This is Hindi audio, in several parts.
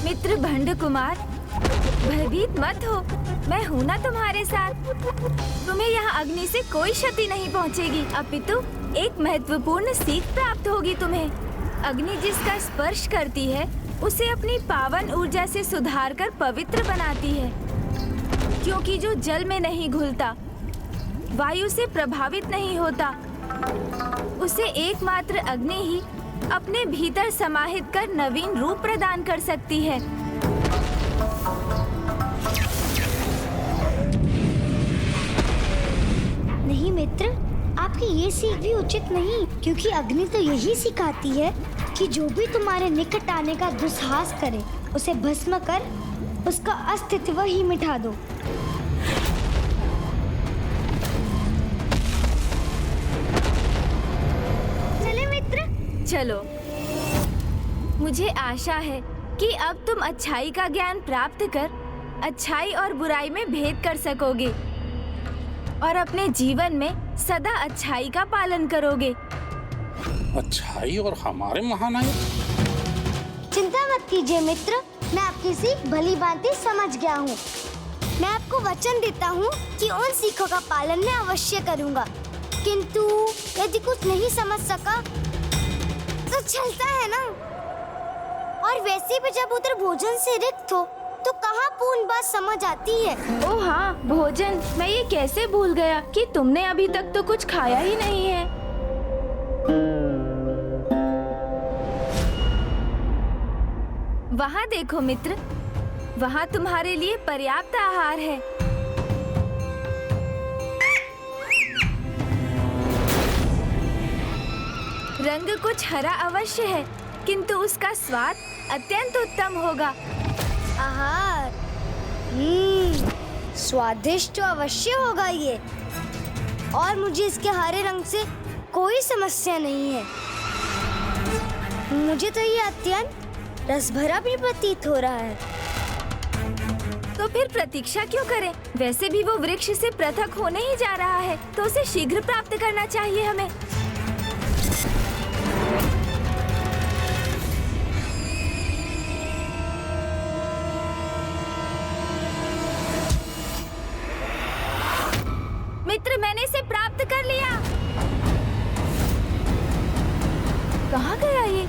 मित्र भंड कुमार, भयभीत मत हो, मैं हूँ ना तुम्हारे साथ। तुम्हें यहाँ अग्नि से कोई क्षति नहीं पहुँचेगी, अपितु एक महत्वपूर्ण सीख प्राप्त होगी तुम्हें। अग्नि जिसका स्पर्श करती है उसे अपनी पावन ऊर्जा से सुधार कर पवित्र बनाती है, क्योंकि जो जल में नहीं घुलता, वायु से प्रभावित नहीं होता, उसे एकमात्र अग्नि ही अपने भीतर समाहित कर नवीन रूप प्रदान कर सकती है। नहीं मित्र, आपकी ये सीख भी उचित नहीं, क्योंकि अग्नि तो यही सिखाती है कि जो भी तुम्हारे निकट आने का दुस्साहस करे उसे भस्म कर उसका अस्तित्व ही मिटा दो। चले मित्र, चलो। मुझे आशा है कि अब तुम अच्छाई का ज्ञान प्राप्त कर अच्छाई और बुराई में भेद कर सकोगे और अपने जीवन में सदा अच्छाई का पालन करोगे। अच्छाई और हमारे महानायक? चिंता मत कीजिए मित्र, मैं आपकी सीख भली भांति समझ गया हूँ। मैं आपको वचन देता हूँ कि उन सीखों का पालन मैं अवश्य करूँगा, किंतु यदि कुछ नहीं समझ सका तो चलता है ना। और वैसे भी जब उधर भोजन से रिक्त हो तो कहाँ पूर्ण बात समझ आती है। ओह हाँ, भोजन, मैं ये कैसे भूल गया कि तुमने अभी तक तो कुछ खाया ही नहीं है। वहाँ देखो मित्र, वहाँ तुम्हारे लिए पर्याप्त आहार है। रंग कुछ हरा अवश्य है, किंतु उसका स्वाद अत्यंत उत्तम होगा। आहार, स्वादिष्ट तो अवश्य होगा ये, और मुझे इसके हरे रंग से कोई समस्या नहीं है। मुझे तो ये अत्यंत रस भरा भी प्रतीत हो रहा है। तो फिर प्रतीक्षा क्यों करें? वैसे भी वो वृक्ष से पृथक होने ही जा रहा है, तो उसे शीघ्र प्राप्त करना चाहिए हमें। मित्र, मैंने इसे प्राप्त कर लिया। कहाँ गया ये?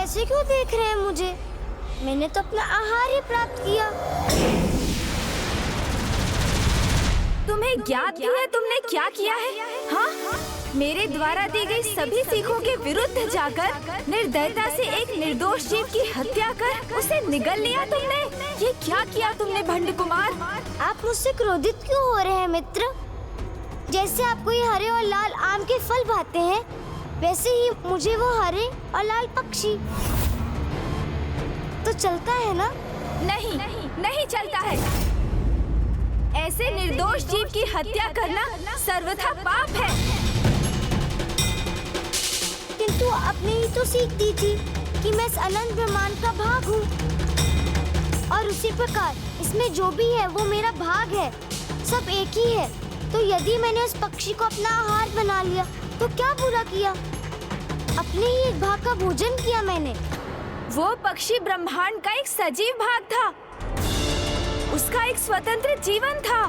ऐसे क्यों देख रहे हैं मुझे? मैंने तो अपना आहार ही प्राप्त किया। तुम्हें ज्ञात ही है तुमने क्या किया है? हाँ? मेरे द्वारा दी गई सभी सीखों के विरुद्ध जाकर निर्दयता से एक निर्दोष जीव की हत्या कर उसे निगल लिया तुमने। ये क्या किया तुमने भंड कुमार? आप मुझसे क्रोधित क्यों हो रहे हैं मित्र? जैसे आपको ये हरे और लाल आम के फल भाते हैं, वैसे ही मुझे वो हरे और लाल पक्षी। तो चलता है ना? नहीं, नहीं चलता है। ऐसे निर्दोष जीव की हत्या करना सर्वथा पाप है। किंतु आपने ही तो सीख दी थी कि मैं इस अनंत ब्रह्मांड का भाग हूँ, और उसी प्रकार इसमें जो भी है वो मेरा भाग है, सब एक ही है। तो यदि मैंने उस पक्षी को अपना आहार बना लिया तो क्या बुरा किया? अपने ही एक भाग का भोजन किया मैंने। वो पक्षी ब्रह्मांड का एक सजीव भाग था, उसका एक स्वतंत्र जीवन था,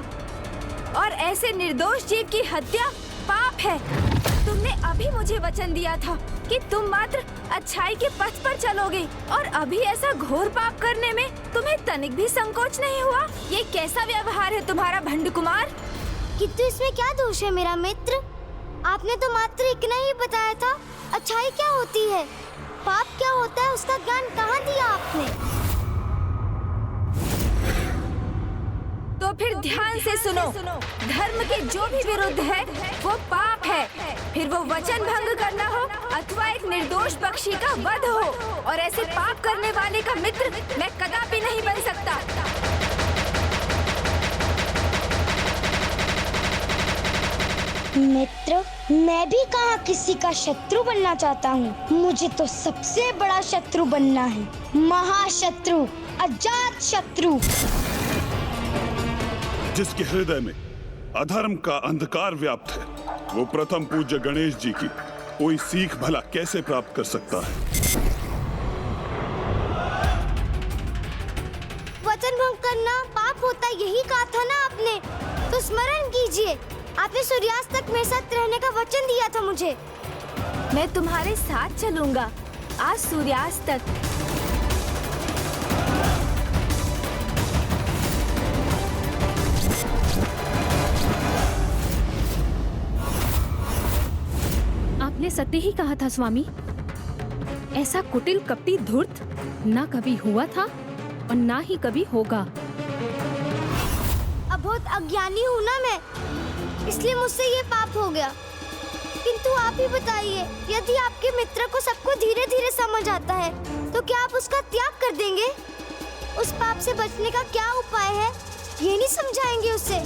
और ऐसे निर्दोष जीव की हत्या पाप है। तुम तुमने अभी मुझे वचन दिया था कि तुम मात्र अच्छाई के पथ पर चलोगे, और अभी ऐसा घोर पाप करने में तुम्हें तनिक भी संकोच नहीं हुआ। ये कैसा व्यवहार है तुम्हारा भंड कुमार? किंतु इसमें क्या दोष है मेरा मित्र? आपने तो मात्र इतना ही बताया था। अच्छाई क्या होती है, पाप क्या होता है, उसका ज्ञान कहाँ दिया आपने? तो फिर ध्यान से सुनो, धर्म के जो भी विरुद्ध है वो पाप है, फिर वो वचन भंग करना हो अथवा एक निर्दोष पक्षी का वध हो, और ऐसे पाप करने वाले का मित्र मैं कदापि नहीं बन सकता। मित्र, मैं भी कहाँ किसी का शत्रु बनना चाहता हूँ। मुझे तो सबसे बड़ा शत्रु बनना है, महाशत्रु, अजात शत्रु। जिसके हृदय में अधर्म का अंधकार व्याप्त है, वो प्रथम पूज्य गणेश जी की कोई सीख भला कैसे प्राप्त कर सकता है? वचन भंग करना पाप होता, यही कहा था ना आपने? तो स्मरण कीजिए, आपने सूर्यास्त तक मेरे साथ रहने का वचन दिया था मुझे। मैं तुम्हारे साथ चलूंगा आज सूर्यास्त तक। आपने सत्य ही कहा था स्वामी। ऐसा कुटिल कपटी धूर्त ना कभी हुआ था और ना ही कभी होगा। अब बहुत अज्ञानी हूँ ना मैं, इसलिए मुझसे ये पाप हो गया। किंतु आप ही बताइए, यदि आपके मित्र को सबको धीरे धीरे समझ आता है तो क्या आप उसका त्याग कर देंगे? उस पाप से बचने का क्या उपाय है, ये नहीं समझाएंगे उसे?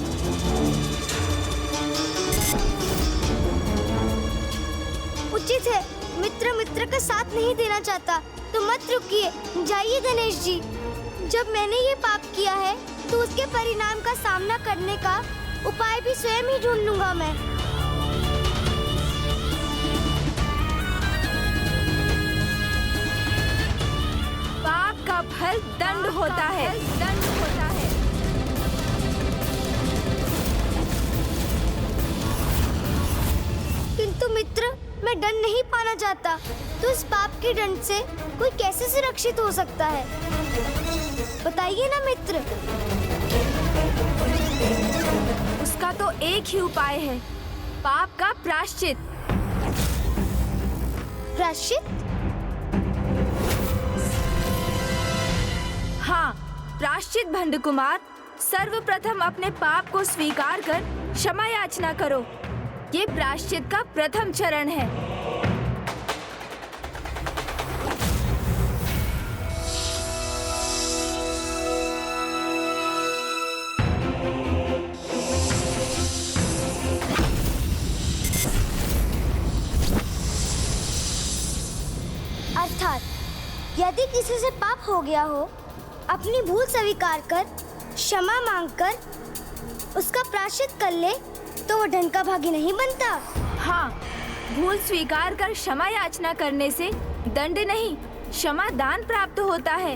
उचित है, मित्र मित्र का साथ नहीं देना चाहता तो मत रुकिए, जाइए गणेश जी। जब मैंने ये पाप किया है तो उसके परिणाम का सामना करने का उपाय भी स्वयं ही ढूंढ लूंगा मैं। पाप का फल दंड होता है, दंड होता है। किंतु मित्र, मैं दंड नहीं पाना चाहता, तो इस पाप के दंड से कोई कैसे सुरक्षित हो सकता है? बताइए ना मित्र। उसका तो एक ही उपाय है, पाप का प्रायश्चित। प्रायश्चित? हाँ, प्रायश्चित भंड कुमार। सर्वप्रथम अपने पाप को स्वीकार कर क्षमा याचना करो। ये प्रायश्चित का प्रथम चरण है। अर्थात यदि किसी से पाप हो गया हो, अपनी भूल स्वीकार कर क्षमा मांगकर उसका प्रायश्चित कर ले तो वो दंड का भागी नहीं बनता। हाँ, भूल स्वीकार कर क्षमा याचना करने से दंड नहीं, क्षमा दान प्राप्त होता है।